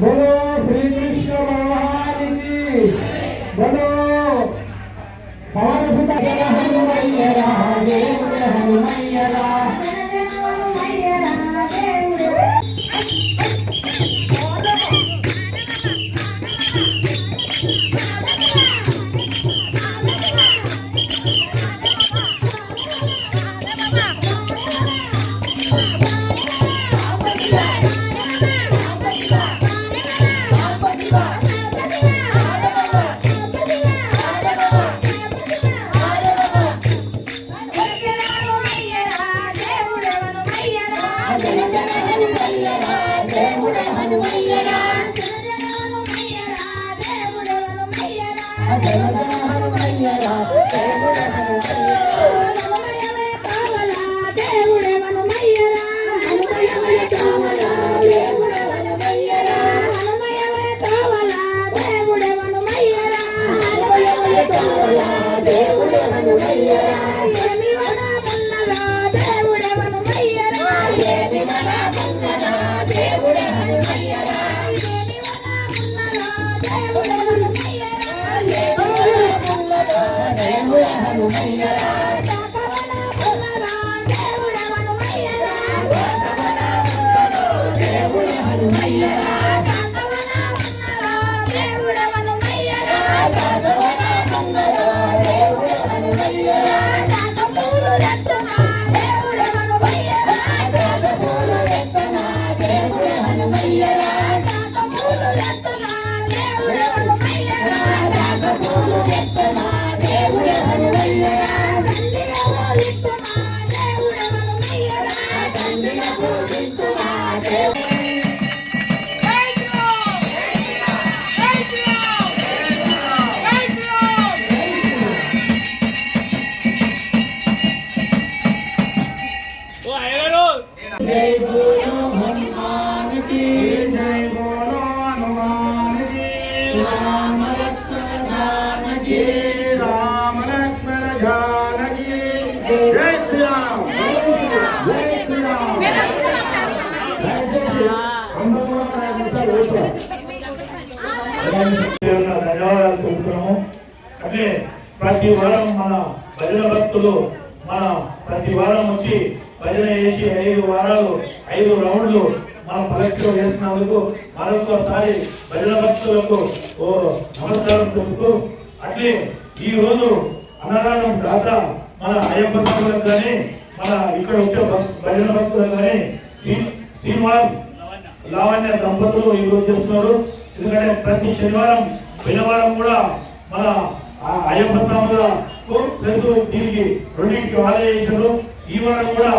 बोलो श्री कृष्ण भगवान की बोलो पवन सुत हनुमैया हनुमैया जय बोलो हनुमान की जय बोलो हनुमान की राम लक्ष्मण जानकी राम लक्ष्मण जानकी जय श्री राम जय श्री राम ధన్యవాదాలు తెలుపుతున్నాము. అంటే ప్రతి వారం మన భజన భక్తులు మన ప్రతి వారం వచ్చి భజన చేసి 5 వారాలు 5 రౌండ్లు మనం పరీక్షలు చేసినందుకు మరొకసారి భజన భక్తులకు నమస్కారం చెబుతూ అట్లే ఈ రోజు అన్నదానం దాత మన అయ్యప్ప భక్తులకు కానీ మన ఇక్కడ వచ్చే భజన భక్తులకు కానీ శ్రీనివాస్ లావణ్య దంపతులు ఈ రోజు చేస్తున్నారు. ఎందుకంటే ప్రతి శనివారం శనివారం కూడా మన అయ్యప్ప స్వాములకు ప్లస్ దీనికి 2కి వాళ్ళే చేశారు. ఈ వారం కూడా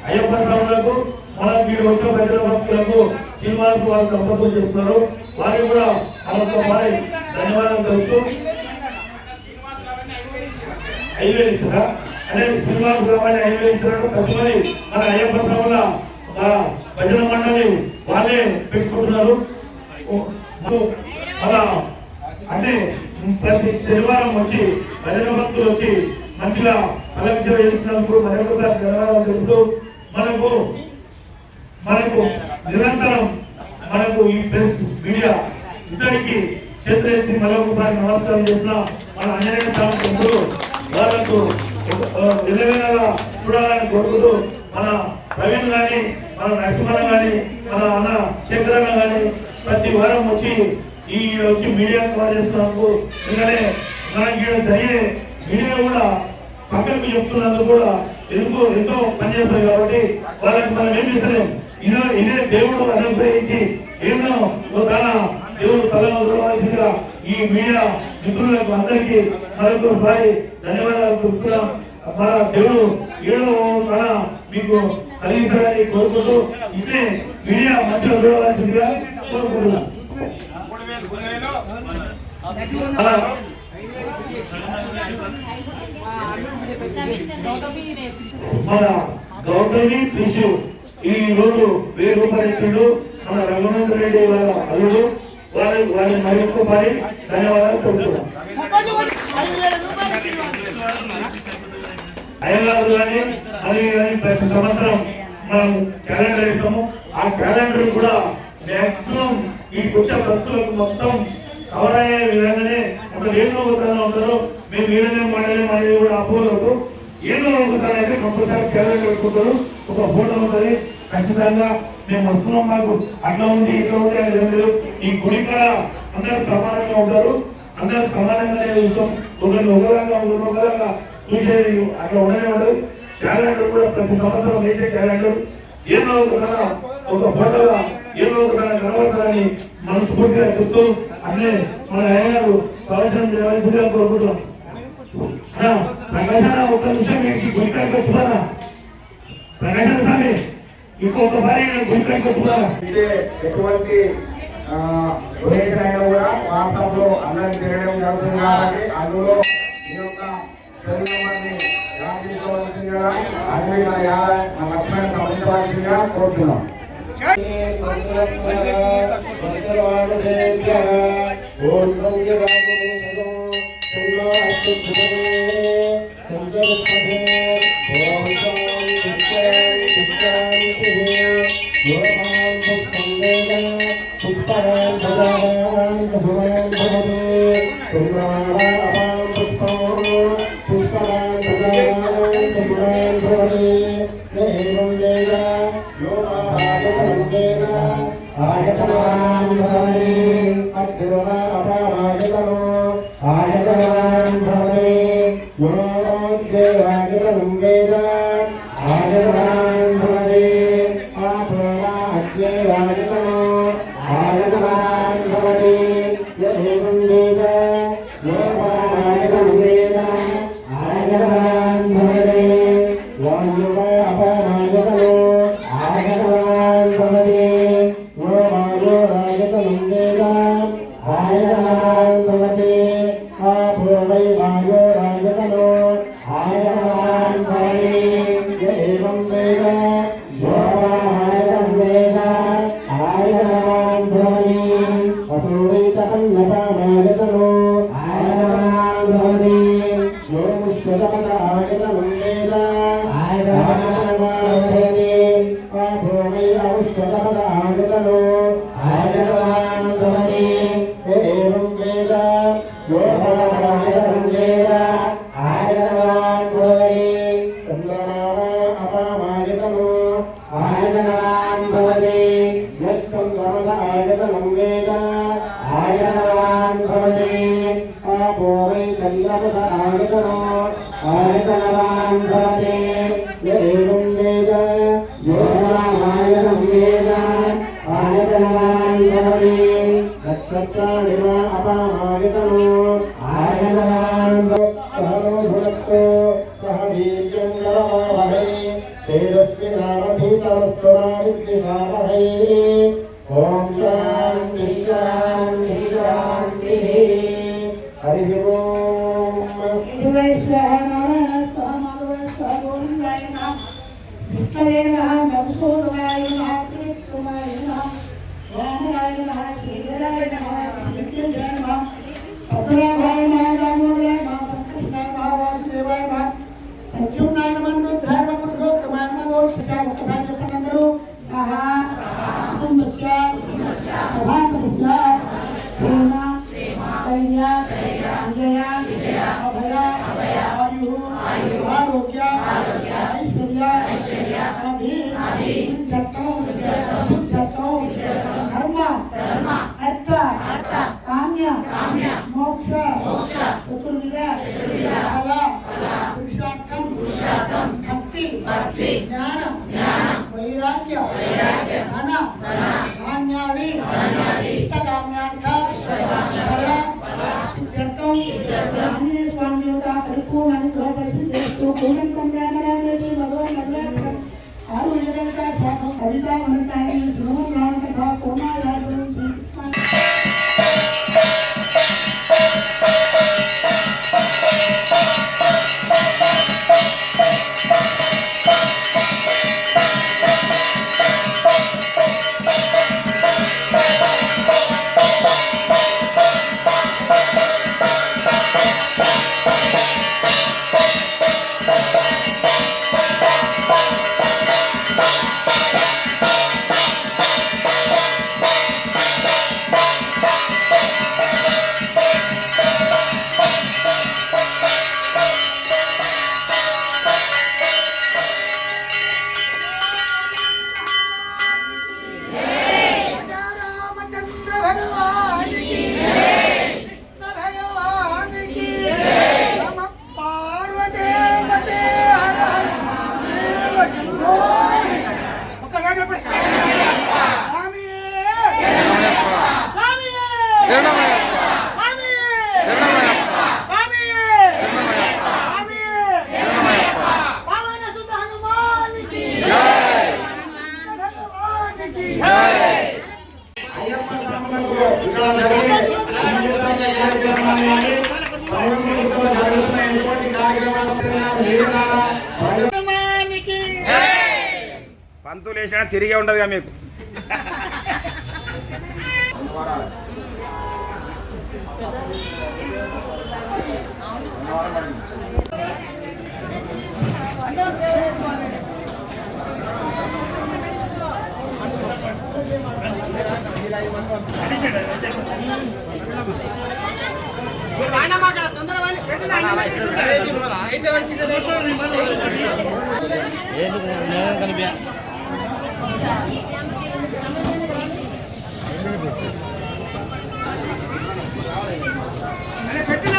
అయ్యప్ప స్వాములకు మన వీడు వచ్చే ప్రజల భక్తులకు శ్రీనివాస్ వాళ్ళు దంపతులు చేస్తున్నారు. వారికి కూడా మరొకసారి ధన్యవాదాలు తెలుపుతూ 5,000 ఇచ్చారా అదే శ్రీనివాస్ రామాన్ని 5,000 ఇచ్చినట్టు తదుపరి మన అయ్యప్ప స్వాముల భజన మండలి వాళ్ళే పెట్టుకుంటున్నారు. అలా అంటే ప్రతి శనివారం వచ్చి భజన భక్తులు వచ్చి మంచిగా కలెక్షన్ చేస్తున్నందుకు మరొకసారి ధన్యవాదాలు తెలుపుతూ మనకు నిరంతరం మనకు ఈ ప్రెస్ మీడియా ఇద్దరికి చేతులెత్తి మరొకసారి నమస్కారం చేసిన మన ఆంజనేయ స్వామి భక్తులు వాళ్ళకు నిలవేళ చూడాలని కోరుకుంటూ మన ప్రవీణ్ గాని మన నరసింహ గాని మన అన్న శేఖరన్న గాని ప్రతి వారం వచ్చి మీడియా కవర్ చేస్తున్నందుకు ఎందుకంటే మనకి జరిగే మీడియా కూడా పక్కకు చెప్తున్నందుకు కూడా ఎంతో పనిచేస్తారు కాబట్టి వాళ్ళకి మనం ఏం చేస్తలేం. ఇదే దేవుడు అనుగ్రహించి ఏదో తన దేవుడు తలవాల్సిందిగా ఈ మీడియా మిత్రులకు అందరికీ మరొకసారి ధన్యవాదాలు చెప్తున్నాం. మన దేవుడు ఏదో తన మీకు కలిగిస్తారని కోరుకుంటూ ఇదే మీడియా మంచిగా చూడవలసిందిగా కోరుకుంటున్నాం. మన గౌతమి కృషి ఈ రోజు 1000 రూపాయలు ఇచ్చిండు మన రఘునందన్ రెడ్డి వాళ్ళ అల్లుడు. వారి మరొకసారి ధన్యవాదాలు చెబుతున్నాం. అయ్యగారు కానీ అది కానీ ప్రతి సంవత్సరం మనం క్యాలెండర్ ఇస్తాము. ఆ క్యాలెండర్ కూడా మ్యాక్సిమం ఈ వచ్చే భక్తులకు మొత్తం కవర్ అయ్యే విధంగానే ఒక ఏదో ఒకసారి ఉంటారు. మేము వీళ్ళనే మండలం అనేది కూడా అపోలేదు. ఏదో ఒకసారి అయితే కంపల్సరీ క్యాలెండర్ పెట్టుకుంటారు. ఒక ఫోటో ఉంటుంది ఖచ్చితంగా మేము వస్తున్నాం, మాకు అట్లా ఉంది ఇట్లా ఉంది అనేది ఏం లేదు. ఈ గుడి కూడా అందరూ సమానంగా ఉంటారు, అందరూ సమానంగానే చూస్తాం. ఒకరిగా చూసేది అట్లా ఉండనే ఉండదు. క్యాలెండర్ కూడా ప్రతి సంవత్సరం వేసే క్యాలెండర్ ఏదో ఒక ఫోటోగా ఏదో ఒక కనబడతారని మనస్ఫూర్తిగా చెప్తూ అన్నీ మన అయ్యగారు ప్రవేశం చేయవలసిందిగా కోరుకుంటున్నాం. ప్రకాశన ఒక నిమిషం గుడికాడికి వచ్చుతారా? ప్రకాశన స్వామి ఇంకొక భారీ గుడికాడికి వచ్చుతారా? ఎటువంటి డొనేషన్ అయినా కూడా వాట్సాప్ లో అందరికి తిరగడం జరుగుతుంది కాబట్టి అందులో ఈ యొక్క యాదవలసిందిగా అదే మన లక్ష్మణ సంబంధించవలసిందిగా కోరుతున్నాం. జ్ఞాన వైరాగ్య ధన ధాన్యాది ఇష్టకామ్యార్థ సిద్ధ్యర్థం ఆంజనేయ స్వామి దేవత పరిపూర్ణ అనుగ్రహ పరిస్థితి పూర్ణ సంగ్రామరాజేశ్వరి భగవాన్ భగవాన్ ఆరు ఏదైక శాఖం కవిత వనసాని శ్రీమన్ రామ కథ కోమాయాదులు పంతులు వేసినా తిరిగే ఉంటదిగా మీకు. పెట్టిన